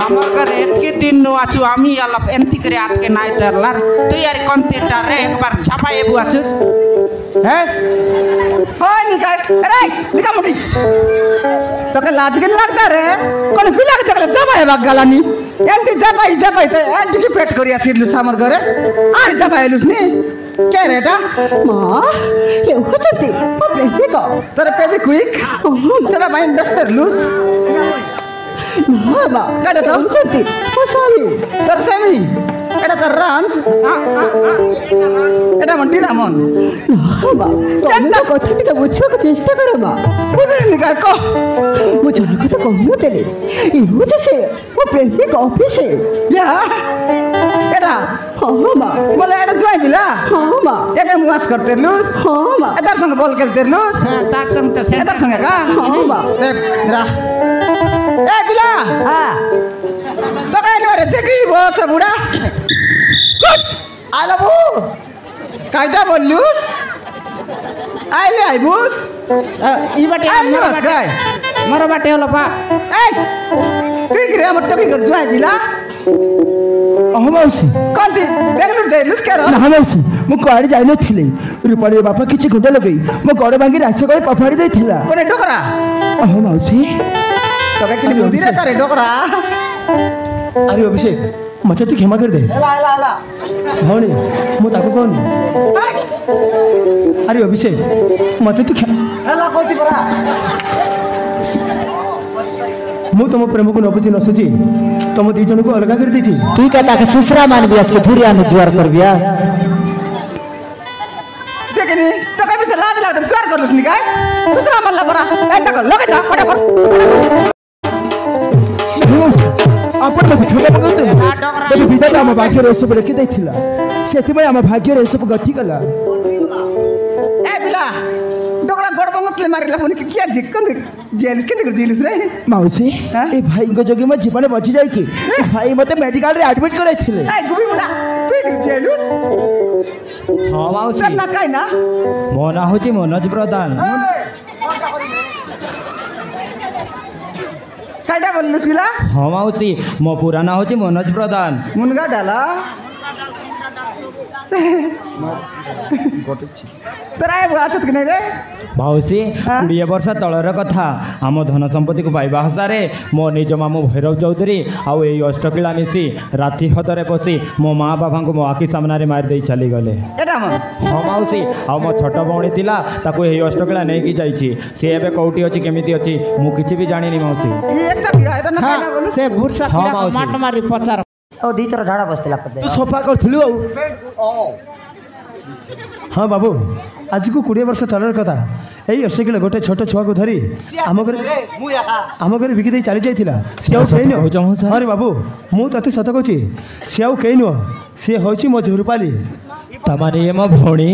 আমার ঘরে এতকে দিন নো আছু আমি আলাপ এন্তি করে আজকে নাই ধরলার তুই আর কন্তেটা রে একবার ছাপাই এবু আছুস হ্যাঁ হয় নিকাই রে নিকা মুটি তোকে লাজ কেন লাগতা রে কোন পিলা কে দেখলে জামাই বাগ গালানি এন্তি জামাই তো এন্টি পেট করি আসিলু আমার ঘরে আর জামাই এলুস নি কে রে এটা মা কেউ হচ্ছে ও প্রেমিক তোর প্রেমিক কুইক সেটা মাইন দস্তের লুস না মা কাটা তো হচ্ছে ও স্বামী তোর স্বামী এটা তোর রাঞ্চ এটা মন্টি রামন মা তুমি কথাটিকে বুঝিବାକୁ চেষ্টা করো মা বুঝলিনি কাক ମୁଁ ଜଣେ କଥା କହୁନଥିଲି ଏ ହେଉଛି ସେ ମୋ ପ୍ରେମିକ ଅଫିସ ଏଟା ହଁ ମା ବୋଲେ ଏଟା ଜୁଆଇ ପିଲା ହଁ ମା ଏକେ ମୁଆସ করতেলুস ହଁ মা এটার সঙ্গে বল খেলতেলুস হ্যাঁ তার সঙ্গে তো সে এটার সঙ্গে কা ହଁ মা রা এ পিলা হ্যাঁ তো কাই রে চেকি বস বুড়া কুচ আলো বু কাইটা বললুস আইলে আইবুস ই বাটে মরো বাটে হলো পা এই তুই কি রে আমার টকি কর জুয়াই পিলা অহমাউসি কোনটি বেঙ্গলুরু যাইলুস কেন না মাউসি ମୁଁ କୁଆଡ଼େ ଯାଇନଥିଲି ରୂପାଳୀ ବାପା କିଛି ଗୁଣ୍ଡ ଲଗେଇ ମୋ ଗୋଡ଼ ଭାଙ୍ଗି ରାସ୍ତା କଡ଼େ ଫୋପାଡ଼ି ଦେଇଥିଲା কোনে ডোকরা ଅହ ମାଉସୀ তোকে কি বুদ্ধি রে তারে ডোকরা ଆରେ ଅଭିଷେକ ମୋତେ ତୁ କ୍ଷମା କରିଦେ ହେଲା ଭଉଣୀ ମୁଁ ତାକୁ କହୁନି ଆରେ ଅଭିଷେକ ମୋତେ ତୁ ହେଲା କହୁଛି ପରା ମୁଁ ତମ ପ୍ରେମକୁ ନ ବୁଝି ନ ସୁଝି ତମ ଦି ଜଣକୁ ଅଲଗା କରିଦେଇଛି তুই কা তাকে সুসরা মানবি আজকে ধুরিয়া নে জুয়ার করবি দেখিনি তোকে বিসে লাজ লাগতে জোর করলুস নি গায় সুসরা মারলা পরা এই দেখো লগে যা ফটাফট ଆପଣ ମୋତେ କ୍ଷମା କରନ୍ତୁ ତେବେ ବିଧାତା ଆମ ଭାଗ୍ୟରେ ଏସବୁ ଲେଖିଦେଇଥିଲା ସେଥିପାଇଁ ଆମ ଭାଗ୍ୟରେ ଏସବୁ ଗଠିଗଲା ଏ ପିଲା ଡୋକରା ଗୋଡ଼ ବଙ୍ଗତଲେ ମାରିଲା ପୁଣି କିଆ ଜିକନ୍ତି ଜେଲ କେନ୍ତି ଜିଲୁସ ରେ ମାଉସୀ ଏ ଭାଇଙ୍କ ଯୋଗେ ମୋ ଜୀବନ ବଞ୍ଚି ଯାଇଛି ଭାଇ ମୋତେ ମେଡିକାଲରେ ଆଡମିଟ୍ କରାଇଥିଲେ ଏ ଗୁବି ବୁଡ଼ା তুই কি জেলুস ହଁ ମାଉସୀ তোর না কাই না ମୋ ନାଁ ହେଉଛି ମନୋଜ ପ୍ରଧାନ কাইটা বললুস পিলা ହଁ ମାଉସୀ ମୋ ପୁରା ନାଁ ହେଉଛି ମନୋଜ ପ୍ରଧାନ মুনগা ডালা তোরা এ বুড়া আছত কি নাই রে ମାଉସୀ 20 ବର୍ଷ ତଳର କଥା ଆମ ଧନ ସମ୍ପତ୍ତିକୁ ପାଇବା ଆଶାରେ ମୋ ନିଜ ମାମୁଁ ଭୈରବ ଚୌଧୁରୀ ଆଉ ଏଇ ଅଷ୍ଟକିଳା ମିଶି ରାତି ହଦରେ ପଶି ମୋ ମା ବାପାଙ୍କୁ ମୋ ଆଖି ସାମ୍ନାରେ ମାରିଦେଇ ଚାଲିଗଲେ এটা মন ହଁ ମାଉସୀ ଆଉ ମୋ ଛୋଟ ଭଉଣୀ ଥିଲା ତାକୁ ଏଇ ଅଷ୍ଟକିଳା ନେଇକି ଯାଇଛି ସେ ଏବେ କେଉଁଠି ଅଛି କେମିତି ଅଛି ମୁଁ କିଛି ବି ଜାଣିନି ମାଉସୀ একটা বিড়া এটা না কাই না বলু সে বুরসা ହଁ, পিলা ମାଉସୀ। মাট মারি পচার ও দিଥର ଝାଡ଼ା ବସିଥିଲା ତୁ ସଫା କରିଥିଲୁ ଆଉ ହଁ ବାବୁ ଆଜିକୁ 20 ବର୍ଷ ତଳର କଥା ଏଇ ଅଷ୍ଟକିଳ ଗୋଟେ ଛୋଟ ଛୁଆକୁ ଧରି ଆମ ଘରେ ବିକି ଦେଇ ଚାଲି ଯାଇଥିଲା ସିଏ ଆଉ କେହି ନୁହଁ ହରେ ବାବୁ ମୁଁ ତତେ ସତ କହୁଛି ସିଏ ଆଉ କେହି ନୁହଁ ସିଏ ହେଉଛି ମୋ ଝୁରୁପାଲି ତାମାନେ ଇଏ ମୋ ଭଉଣୀ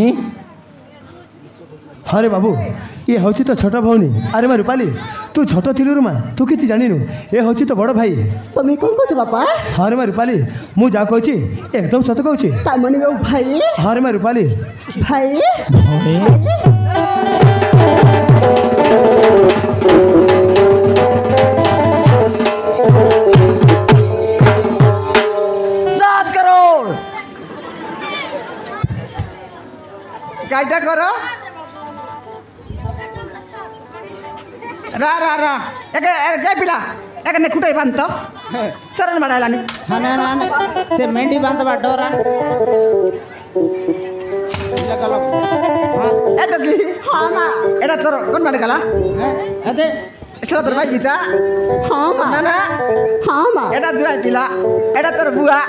হরে বাবু ইয়ে হচ্ছে তো ছোট ভৌণী আরে মা রূপালী তু ছোট ଥିଲୁ রে মা তু কিছু জানিনু এ হচ্ছে তো বড় ভাই তুমি কোন কହୁଛ বাপা হরে মা রূপালী মু যা কହୁছি একদম সত কହୁছি তা মানে ମୋ ଭାଇ হরে মা রূপালী ଭାଇ ଭଉଣୀ কাইটা করো রা রা রা একে একে পিলা একে নে খুঁটাই বাঁধত চরণ বাড়াইলানি হানে হানে সে মেন্ডি বাঁধবা ডরা এটা কি হ্যাঁ মা এটা তোর কোন বাড়ি গেলা এতে সেটা তোর ভাই পিতা হ্যাঁ মা না না হ্যাঁ মা এটা জুয়াই পিলা এটা তোর বুয়া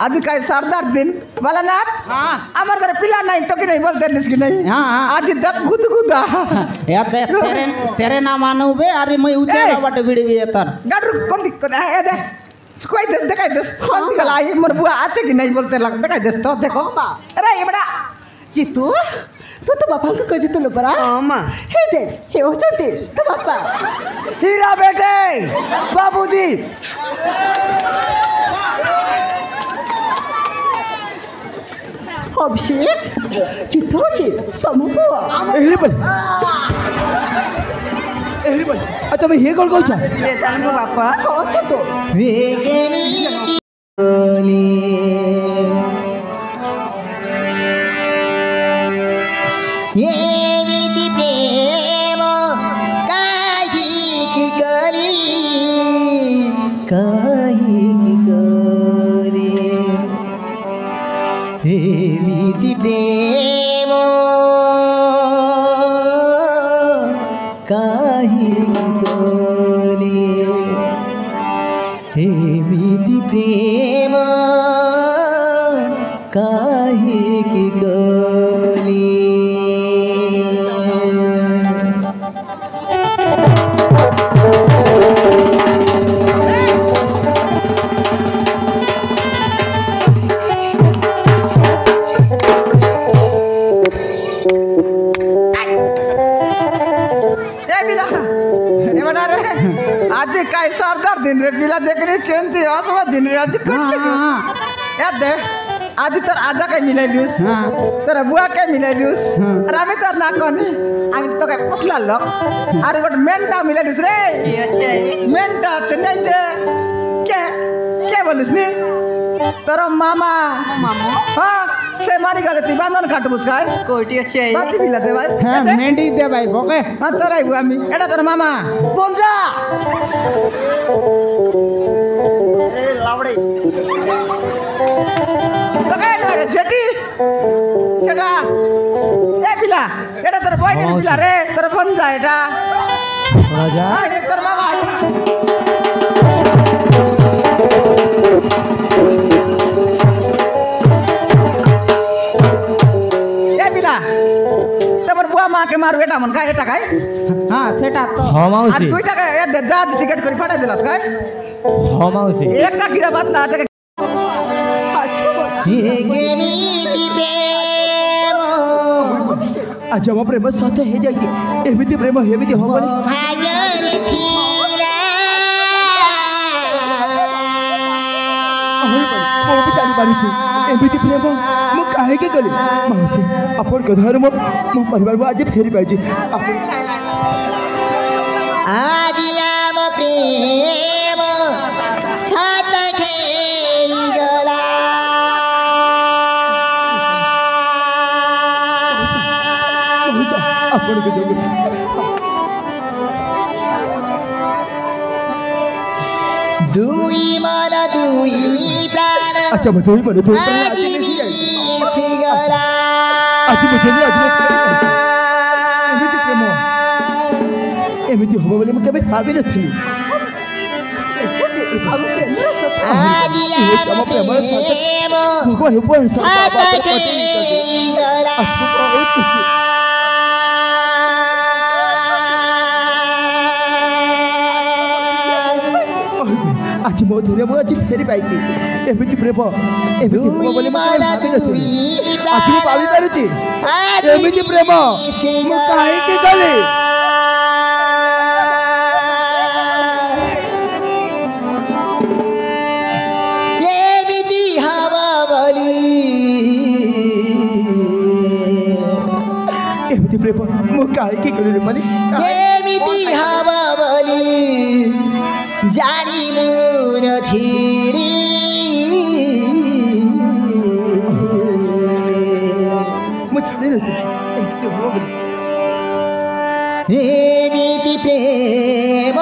আজ কাই সরদার দিন বলা না হ্যাঁ আমার ঘরে পিলা নাই টকি নাই বলতে কি নাই হ্যাঁ হ্যাঁ আজ দব গুদ গুদা এতে তেরে না মানবে আরে মই উচে বাটে ভিড়বি এতার গাড়ু কোন দিক করে এ দে সুকাই দে দেখাই দে কোন দিক লাই মোর বুয়া আছে কি নাই বলতে লাগ দেখাই দে তো দেখো আরে এবড়া চিতু তু তো বাপাଙ୍କୁ କହିଥିଲୁ ପରା ହଁ ମା ହେ ଦେ ହେ ହଉଛନ୍ତି ତ ବାପା हीरा बेटे बाबूजी অভিষেক চিতু হচ্ছে ତମ ପୁଅ ଏ ରୂପାলী ଏହିରି ବୋଲି ଆଉ ତମେ ହେ କ'ଣ କହୁଛ ବେଦାନ୍ତ ବାପା କହୁଛ ତ ଏମିତି ପ୍ରେମ କାହିଁକି କଲି କାହିଁକି କଲି ଏମିତି ପ୍ରେମ କାହିଁକି କଲି ଏମିତି ପ୍ରେମ କାହିଁକି କଲି आज काय सरदार दिन रे पिला देखने केंती असवा दिन रे आज याद दे आज तर आजा काय मिलाइलिउस तर बुआ काय मिलाइलिउस अरे आम्ही तर ना कोनी आम्ही तो काय पोसला लोक अरे गोट मेंटा मिलाइलिउस रे मेंटा चेन्नईचे के बोलिस नी तर मामा हाँ से मारी गले ती बांधन काटबुस काय कोटी अच्छे बाची पिला दे भाई হ্যাঁ মেন্ডি দে ভাই বকে हाँ चराई बुआ मी एडा तर मामा बोंजा तो काय ना रे जेटी सेटा ए पिला एडा तर बोय दे पिला रे तर बोंजा एडा ରାଜା हां रे तर मामा ए पिला तबर बुआ मां के मार बेटा मन काय एटा काय হ্যাঁ সেটা তো ହଁ আর ମାଉସୀ দুইটা काय ए जहाज टिकट करी फाटा दिलास काय ହଁ मावशी एकटा कीड़ा बात ना आते ଏମିତି ପ୍ରେମ ଆଜି ଆମ ପ୍ରେମ ସତ ହେଇଯାଇଛି ଏମିତି ପ୍ରେମ ଏମିତି ହବ ବୋଲି ଭାଗ୍ୟରେ ଥିଲା ମୁଁ ବି ଜାଣିପାରୁଛି ଏମିତି ପ୍ରେମ ମୁଁ କାହିଁକି କଲି ମାଉସୀ ଆପଣଙ୍କ ଧର ମୋ ପରିବାରକୁ ଆଜି ଫେରି ପାଇଛି ଆପଣ ଆଜି ଆମ ପ୍ରେମ ସତ ଖେଳିଗଲା ମାଉସୀ ଆପଣଙ୍କ ଯୋଗୁଁ ଦୁଇ ମନ ଦୁଇ ପ୍ରାଣ ଆଚ୍ଛା ମୋତେ ଦୁଇ ମନେ ଦୁଇ ପ୍ରାଣ ଆଜି ଆଜି ମିଶିଯାଇଛି ମିଶିଗଲା ଆଜି ମୋତେ ବି ଆଜି ଏମିତି ପ୍ରେମ ଏମିତି ହବ ବୋଲି ମୁଁ କେବେ ଭାବିନଥିଲି ଆଜି ଆମ ପ୍ରେମର ସତ ପ୍ରେମ ଭଗବାନ ଉପର ସତ ଖେଳିଗଲା ବହୁତ ଖୁସି ଆଜି ମୋ ଧୀରେ ମୁଁ ଆଜି ଫେରି ପାଇଛି ଏମିତି ପ୍ରେମ ଏମିତି ହବ ବୋଲି ମୁଁ କେବେ ଭାବିନଥିଲି ଆଜି ମୁଁ ଭାବିପାରୁଛି ଏମିତି ପ୍ରେମ ମୁଁ କାହିଁକି କଲି ଏମିତି ହବ ବୋଲି ଏମିତି ପ୍ରେମ ମୁଁ କାହିଁକି କଲି ମାନେ ଏମିତି ହବ ବୋଲି ଜାଣି ମୁଁ ନଥିଲି ମୁଁ ଜାଣିନଥିଲି ଏମିତି ହବ ବୋଲି ଏମିତି ପ୍ରେମ